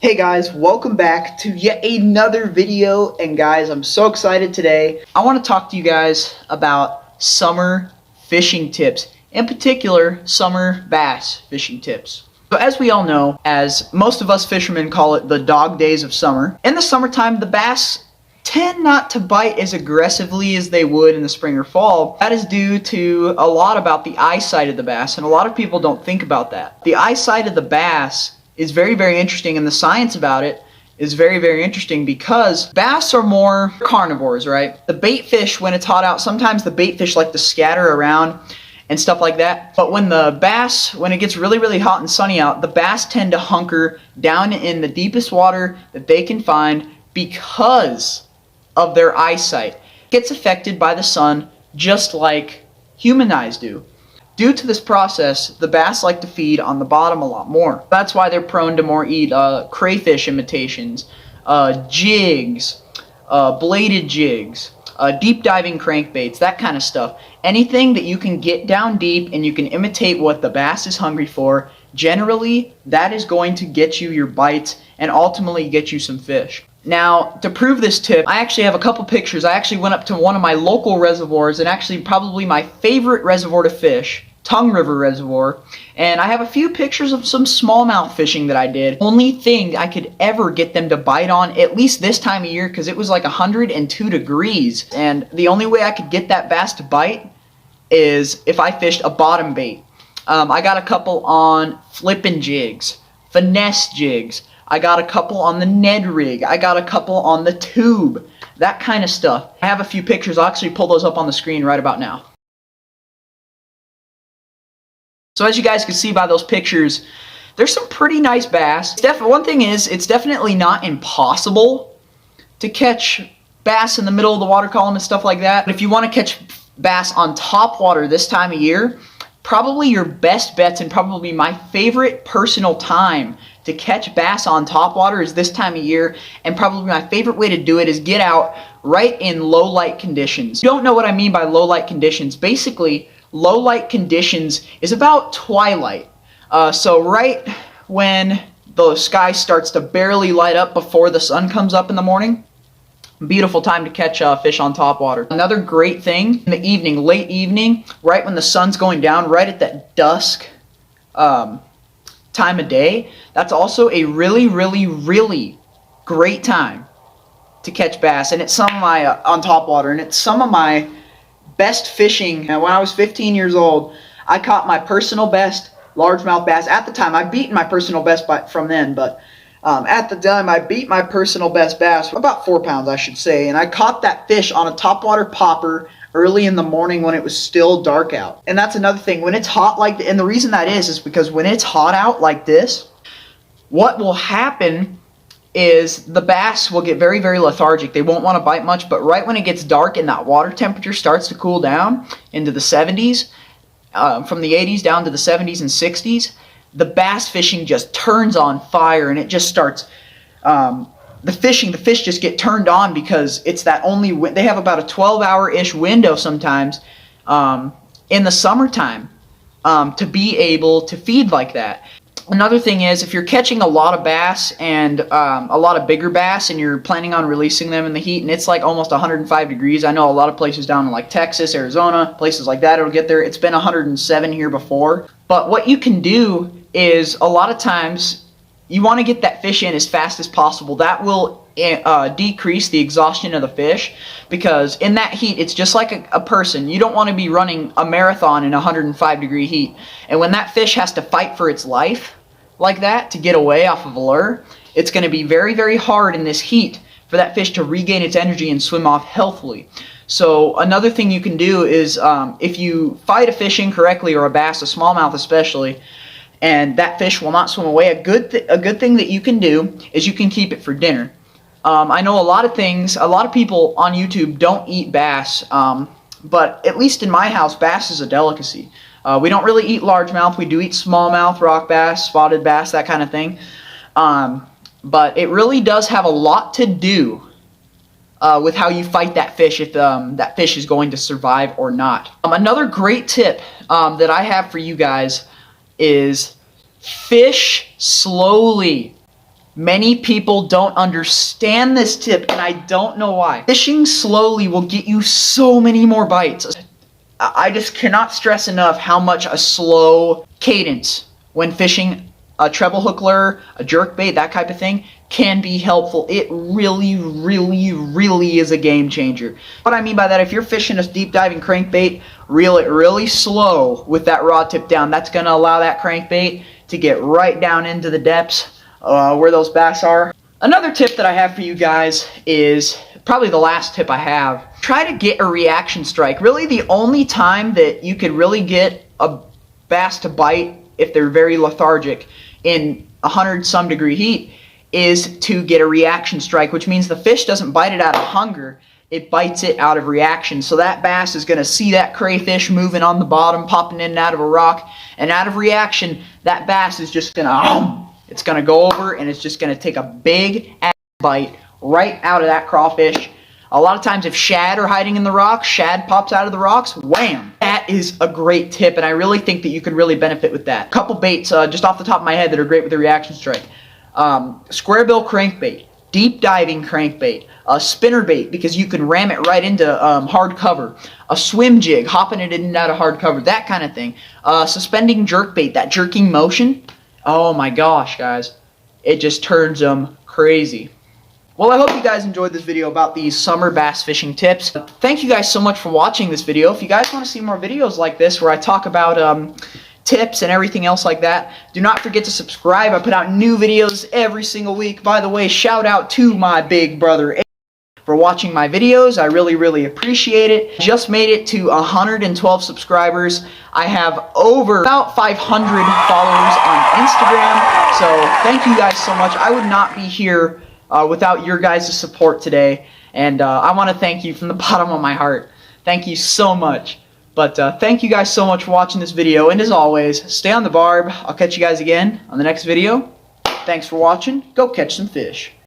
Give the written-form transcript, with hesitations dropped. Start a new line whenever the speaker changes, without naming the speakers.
Hey guys, welcome back to yet another video, and guys, I'm so excited today. I want to talk to you guys about summer fishing tips, in particular summer bass fishing tips. So as we all know, as most of us fishermen call it, the dog days of summer, in the summertime the bass tend not to bite as aggressively as they would in the spring or fall. That is due to a lot about the eyesight of the bass, and a lot of people don't think about that. The eyesight of the bass is very, very interesting, and the science about it is very, very interesting because bass are more carnivores, right? The bait fish, when it's hot out, sometimes the bait fish like to scatter around and stuff like that. But when the bass, when it gets really, really hot and sunny out, the bass tend to hunker down in the deepest water that they can find because of their eyesight. It gets affected by the sun just like human eyes do. Due to this process, the bass like to feed on the bottom a lot more. That's why they're prone to more eat crayfish imitations, jigs, bladed jigs, deep diving crankbaits, that kind of stuff. Anything that you can get down deep and you can imitate what the bass is hungry for, generally that is going to get you your bites and ultimately get you some fish. Now, to prove this tip, I actually have a couple pictures. I actually went up to one of my local reservoirs, and actually probably my favorite reservoir to fish, Tongue River Reservoir, and I have a few pictures of some smallmouth fishing that I did. Only thing I could ever get them to bite on, at least this time of year, because it was like 102 degrees, and the only way I could get that bass to bite is if I fished a bottom bait. I got a couple on flippin' jigs, finesse jigs. I got a couple on the Ned rig. I got a couple on the tube. That kind of stuff. I have a few pictures. I'll actually pull those up on the screen right about now. So as you guys can see by those pictures, there's some pretty nice bass. One thing is, it's definitely not impossible to catch bass in the middle of the water column and stuff like that. But if you want to catch bass on top water this time of year, probably your best bets and probably my favorite personal time to catch bass on top water is this time of year, and probably my favorite way to do it is get out right in low light conditions. If you don't know what I mean by low light conditions, basically low light conditions is about twilight. So right when the sky starts to barely light up before the sun comes up in the morning, beautiful time to catch fish on top water. Another great thing in the evening, late evening, right when the sun's going down, right at that dusk time of day, that's also a really, really, really great time to catch bass. And it's some of my on top water, and it's some of my best fishing. When I was 15 years old, I caught my personal best largemouth bass. At the time, I've beaten my personal best from then, but at the time, I beat my personal best bass, about 4 pounds, I should say, and I caught that fish on a topwater popper early in the morning when it was still dark out. And that's another thing, when it's hot like and the reason that is because when it's hot out like this, what will happen is the bass will get very, very lethargic. They won't want to bite much, but right when it gets dark and that water temperature starts to cool down into the 70s, from the 80s down to the 70s and 60s, the bass fishing just turns on fire, and it just starts, the fish just get turned on because it's that they have about a 12-hour-ish window sometimes in the summertime to be able to feed like that. Another thing is, if you're catching a lot of bass and a lot of bigger bass and you're planning on releasing them in the heat and it's like almost 105 degrees, I know a lot of places down in like Texas, Arizona, places like that, it'll get there. It's been 107 here before. But what you can do is, a lot of times you want to get that fish in as fast as possible. That will decrease the exhaustion of the fish, because in that heat it's just like a person. You don't want to be running a marathon in 105 degree heat, and when that fish has to fight for its life like that to get away off of a lure, it's going to be very, very hard in this heat for that fish to regain its energy and swim off healthily. So another thing you can do is, if you fight a fish incorrectly, or a bass, a smallmouth especially, and that fish will not swim away, a good thing that you can do is you can keep it for dinner. I know a lot of people on YouTube don't eat bass, but at least in my house, bass is a delicacy. We don't really eat largemouth. We do eat smallmouth, rock bass, spotted bass, that kind of thing. But it really does have a lot to do with how you fight that fish, if that fish is going to survive or not. Another great tip that I have for you guys is fish slowly. Many people don't understand this tip, and I don't know why. Fishing slowly will get you so many more bites. I just cannot stress enough how much a slow cadence when fishing a treble hook lure, a jerkbait, that type of thing, can be helpful. It really, really, really is a game changer. What I mean by that, if you're fishing a deep diving crankbait, reel it really slow with that rod tip down. That's going to allow that crankbait to get right down into the depths where those bass are. Another tip that I have for you guys is probably the last tip I have. Try to get a reaction strike. Really the only time that you could really get a bass to bite if they're very lethargic in 100-some degree heat is to get a reaction strike, which means the fish doesn't bite it out of hunger, it bites it out of reaction. So that bass is going to see that crayfish moving on the bottom, popping in and out of a rock, and out of reaction, that bass is just going to, it's going to go over and it's just going to take a big ass bite right out of that crawfish. A lot of times if shad are hiding in the rocks, shad pops out of the rocks, wham! That is a great tip, and I really think that you could really benefit with that. A couple baits just off the top of my head that are great with the reaction strike. Square bill crankbait, deep diving crankbait, a spinner bait because you can ram it right into hard cover, a swim jig, hopping it in and out of hard cover, that kind of thing. Suspending jerkbait, that jerking motion, oh my gosh guys, it just turns them crazy. Well, I hope you guys enjoyed this video about these summer bass fishing tips. Thank you guys so much for watching this video. If you guys want to see more videos like this where I talk about tips and everything else like that, do not forget to subscribe. I put out new videos every single week. By the way, shout out to my big brother for watching my videos. I really, really appreciate it. Just made it to 112 subscribers. I have over about 500 followers on Instagram. So thank you guys so much. I would not be here without your guys' support today, and I want to thank you from the bottom of my heart. Thank you so much. But thank you guys so much for watching this video, and as always, stay on the barb. I'll catch you guys again on the next video. Thanks for watching. Go catch some fish.